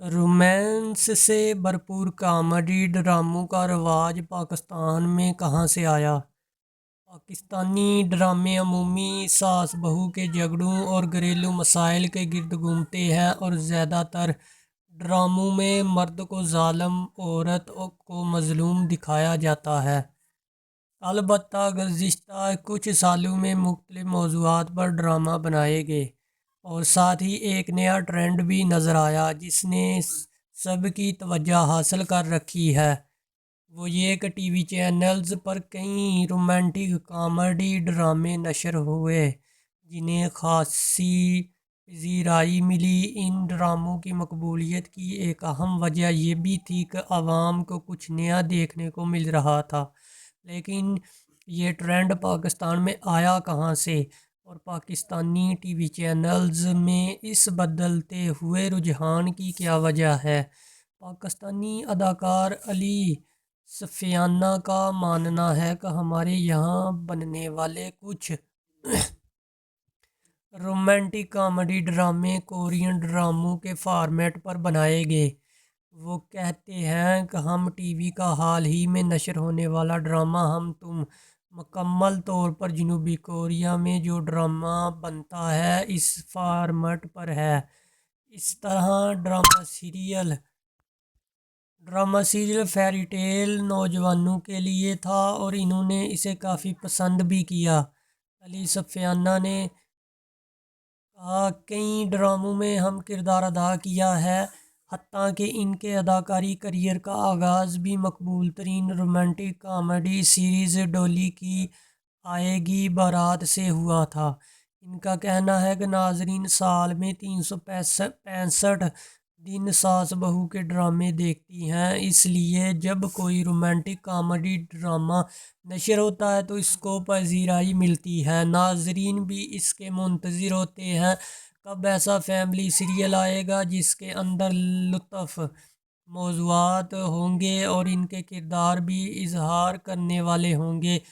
Romance से भरपूर comedy ड्रामों का रवाज पाकिस्तान में कहाँ से आया? पाकिस्तानी ड्रामे अमूमी सास बहू के झगड़ों और घरेलू मसाइल के गिर्द घूमते हैं और ज़्यादातर ड्रामों में मर्द को जालिम औरत को मज़लूम दिखाया जाता है। अलबत्ता गुज़िश्ता कुछ सालों में मुख्तलिफ मौज़ूआत पर ड्रामा बनाए गए और साथ ही एक नया ट्रेंड भी नज़र आया जिसने सबकी तवज्जो हासिल कर रखी है। वो ये कि टीवी चैनल्स पर कई रोमांटिक कॉमेडी ड्रामे नशर हुए जिन्हें खासी पजीराई मिली। इन ड्रामों की मकबूलियत की एक अहम वजह ये भी थी कि आवाम को कुछ नया देखने को मिल रहा था। लेकिन ये ट्रेंड पाकिस्तान में आया कहाँ से और पाकिस्तानी टीवी चैनल्स में इस बदलते हुए रुझान की क्या वजह है? पाकिस्तानी अदाकार अली सफ़ियाना का मानना है कि हमारे यहाँ बनने वाले कुछ रोमांटिक कॉमेडी ड्रामे कोरियन ड्रामों के फॉर्मेट पर बनाए गए। वो कहते हैं कि हम टीवी का हाल ही में नशर होने वाला ड्रामा हम तुम मुकम्मल तौर पर जनूबी कोरिया में जो ड्रामा बनता है इस फॉर्मेट पर है। इस तरह ड्रामा सीरियल फेयरी टेल नौजवानों के लिए था और इन्होंने इसे काफ़ी पसंद भी किया। अली सफ़ियाना ने कई ड्रामों में हम किरदार अदा किया है, हत्ता कि इनके अदाकारी करियर का आगाज़ भी मकबूल तरीन रोमांटिक कॉमेडी सीरीज़ डोली की आएगी बारात से हुआ था। इनका कहना है कि नाजरीन साल में 365 दिन सास बहू के ड्रामे देखती हैं, इसलिए जब कोई रोमांटिक कॉमेडी ड्रामा नशर होता है तो इसको पजीराई मिलती है। नाजरीन भी इसके मुंतज़िर होते हैं कब ऐसा फैमिली सीरियल आएगा जिसके अंदर लुत्फ़ मौज़ूआत होंगे और इनके किरदार भी इजहार करने वाले होंगे।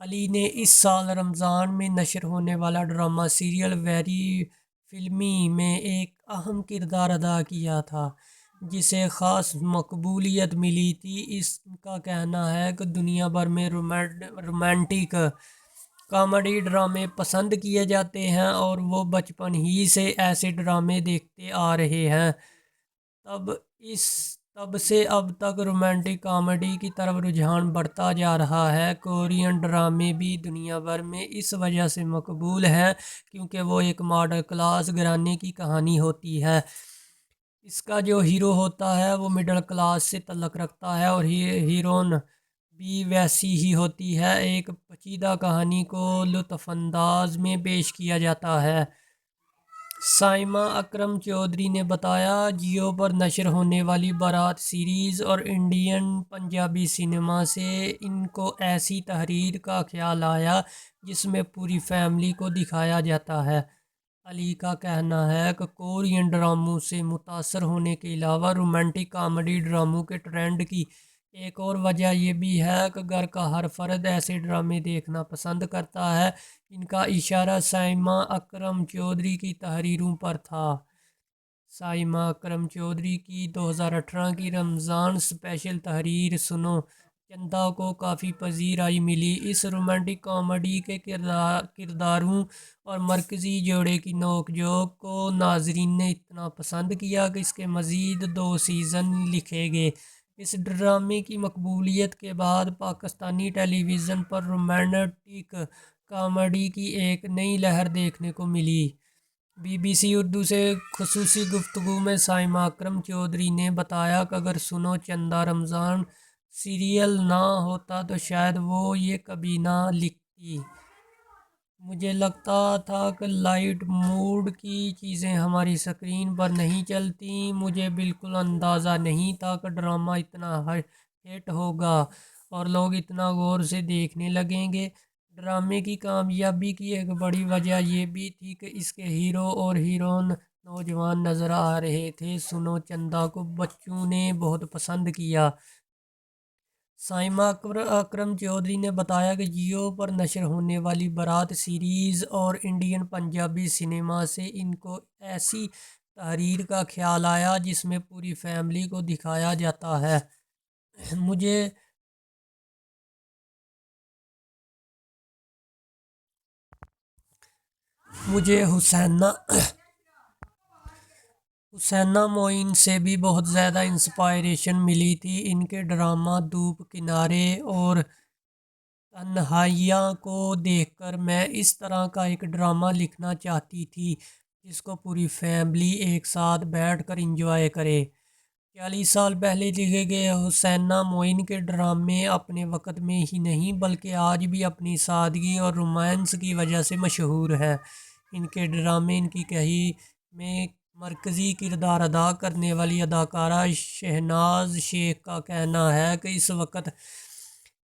अली ने इस साल रमज़ान में नशर होने वाला ड्रामा सीरियल वेरी फिल्मी में एक अहम किरदार अदा किया था जिसे ख़ास मकबूलियत मिली थी। इसका कहना है कि दुनिया भर में रोमांटिक कॉमेडी ड्रामे पसंद किए जाते हैं और वो बचपन ही से ऐसे ड्रामे देखते आ रहे हैं। तब इस तब से अब तक रोमांटिक कॉमेडी की तरफ रुझान बढ़ता जा रहा है। कोरियन ड्रामे भी दुनिया भर में इस वजह से मकबूल हैं क्योंकि वो एक मॉडल क्लास घराने की कहानी होती है। इसका जो हीरो होता है वो मिडिल क्लास से तल्लक रखता है और हीरोइन भी वैसी ही होती है। एक पेचीदा कहानी को लुत्फ़अंदाज में पेश किया जाता है। साइमा अकरम चौधरी ने बताया, जियो पर नशर होने वाली बारात सीरीज़ और इंडियन पंजाबी सिनेमा से इनको ऐसी तहरीर का ख्याल आया जिसमें पूरी फैमिली को दिखाया जाता है। अली का कहना है कि कोरियन ड्रामों से मुतासर होने के अलावा रोमांटिक कॉमेडी ड्रामों के ट्रेंड की एक और वजह यह भी है कि घर का हर फर्द ऐसे ड्रामे देखना पसंद करता है। इनका इशारा साइमा अकरम चौधरी की तहरीरों पर था। साइमा अकरम चौधरी की 2018 की रमज़ान स्पेशल तहरीर सुनो चंदा को काफ़ी पजीराई मिली। इस रोमांटिक कॉमेडी के किरदारों और मरकज़ी जोड़े की नोक झोंक को नाजरीन ने इतना पसंद किया कि इसके मज़ीद 2 सीज़न लिखे गए। इस ड्रामे की मकबूलियत के बाद पाकिस्तानी टेलीविज़न पर रोमांटिक कॉमेडी की एक नई लहर देखने को मिली। BBC उर्दू से ख़ुसूसी गुफ्तगू में साइमा अकरम चौधरी ने बताया कि अगर सुनो चंदा रमज़ान सीरियल ना होता तो शायद वो ये कभी ना लिखती। मुझे लगता था कि लाइट मूड की चीज़ें हमारी स्क्रीन पर नहीं चलती। मुझे बिल्कुल अंदाज़ा नहीं था कि ड्रामा इतना हिट होगा और लोग इतना गौर से देखने लगेंगे। ड्रामे की कामयाबी की एक बड़ी वजह यह भी थी कि इसके हीरो और हीरोइन नौजवान नज़र आ रहे थे। सुनो चंदा को बच्चों ने बहुत पसंद किया। साइमा अकरम चौधरी ने बताया कि जियो पर नशर होने वाली बारात सीरीज़ और इंडियन पंजाबी सिनेमा से इनको ऐसी تحریر کا خیال آیا جس میں پوری فیملی کو دکھایا جاتا ہے۔ مجھے حسینہ معین سے بھی بہت زیادہ انسپائریشن ملی تھی۔ ان کے ڈرامہ دھوپ کنارے اور تنہائیاں کو دیکھ کر میں اس طرح کا ایک ڈرامہ لکھنا چاہتی تھی جس کو پوری فیملی ایک ساتھ بیٹھ کر انجوائے کرے۔ 40 سال پہلے لکھے گئے حسینہ معین کے ڈرامے اپنے وقت میں ہی نہیں بلکہ آج بھی اپنی سادگی اور رومانس کی وجہ سے مشہور ہیں۔ ان کے ڈرامے ان کی کہی میں مرکزی کردار ادا کرنے والی اداکارہ شہناز شیخ کا کہنا ہے کہ اس وقت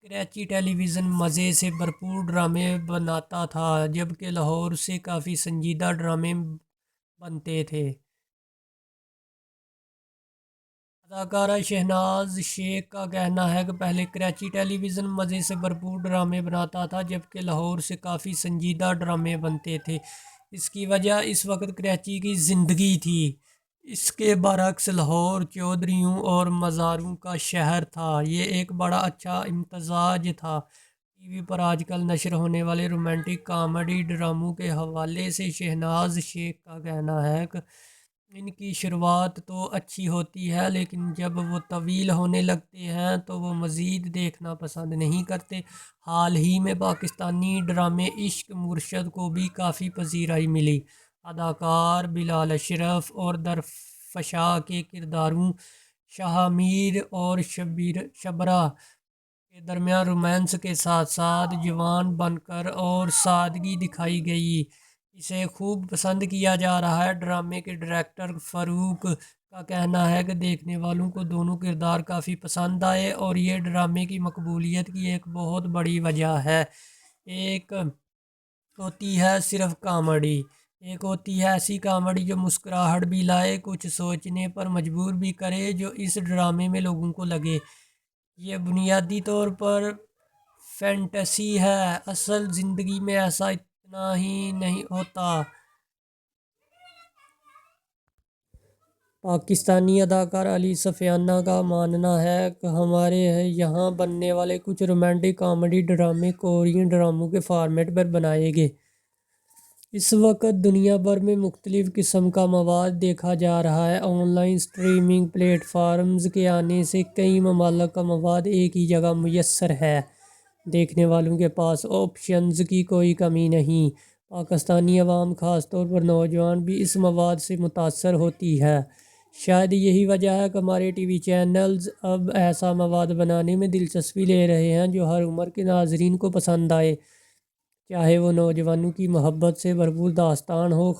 کراچی ٹیلی ویژن مزے سے بھرپور ڈرامے بناتا تھا جبکہ لاہور سے کافی سنجیدہ ڈرامے بنتے تھے۔ اداکارہ شہناز شیخ کا کہنا ہے کہ پہلے کراچی ٹیلی ویژن مزے سے بھرپور ڈرامے بناتا تھا جبکہ لاہور سے کافی سنجیدہ ڈرامے بنتے تھے۔ اس کی وجہ اس وقت کراچی کی زندگی تھی۔ اس کے برعکس لاہور چودھریوں اور مزاروں کا شہر تھا۔ یہ ایک بڑا اچھا امتزاج تھا۔ ٹی وی پر آج کل نشر ہونے والے رومانٹک کامیڈی ڈراموں کے حوالے سے شہناز شیخ کا کہنا ہے کہ ان کی شروعات تو اچھی ہوتی ہے لیکن جب وہ طویل ہونے لگتے ہیں تو وہ مزید دیکھنا پسند نہیں کرتے۔ حال ہی میں پاکستانی ڈرامے عشق مرشد کو بھی کافی پذیرائی ملی۔ اداکار بلال اشرف اور درفشاں کے کرداروں شاہ میر اور شبرا کے درمیان رومانس کے ساتھ ساتھ جوان بن کر اور سادگی دکھائی گئی۔ اسے خوب پسند کیا جا رہا ہے۔ ڈرامے کے ڈائریکٹر فاروق کا کہنا ہے کہ دیکھنے والوں کو دونوں کردار کافی پسند آئے اور یہ ڈرامے کی مقبولیت کی ایک بہت بڑی وجہ ہے۔ ایک ہوتی ہے صرف کامیڈی، ایک ہوتی ہے ایسی کامیڈی جو مسکراہٹ بھی لائے، کچھ سوچنے پر مجبور بھی کرے، جو اس ڈرامے میں لوگوں کو لگے یہ بنیادی طور پر فینٹیسی ہے، اصل زندگی میں ایسا اتنا ہی نہیں ہوتا۔ پاکستانی اداکار علی سفیانہ کا ماننا ہے کہ ہمارے یہاں بننے والے کچھ رومانٹک کامیڈی ڈرامے کورین ڈراموں کے فارمیٹ پر بنائے گئے۔ اس وقت دنیا بھر میں مختلف قسم کا مواد دیکھا جا رہا ہے۔ Online streaming platforms کے آنے سے کئی ممالک کا مواد ایک ہی جگہ میسر ہے۔ دیکھنے والوں کے پاس آپشنز کی کوئی کمی نہیں۔ پاکستانی عوام خاص طور پر نوجوان بھی اس مواد سے متاثر ہوتی ہے۔ شاید یہی وجہ ہے کہ ہمارے ٹی وی چینلز اب ایسا مواد بنانے میں دلچسپی لے رہے ہیں جو ہر عمر کے ناظرین کو پسند آئے، چاہے وہ نوجوانوں کی محبت سے بھرپور داستان ہو،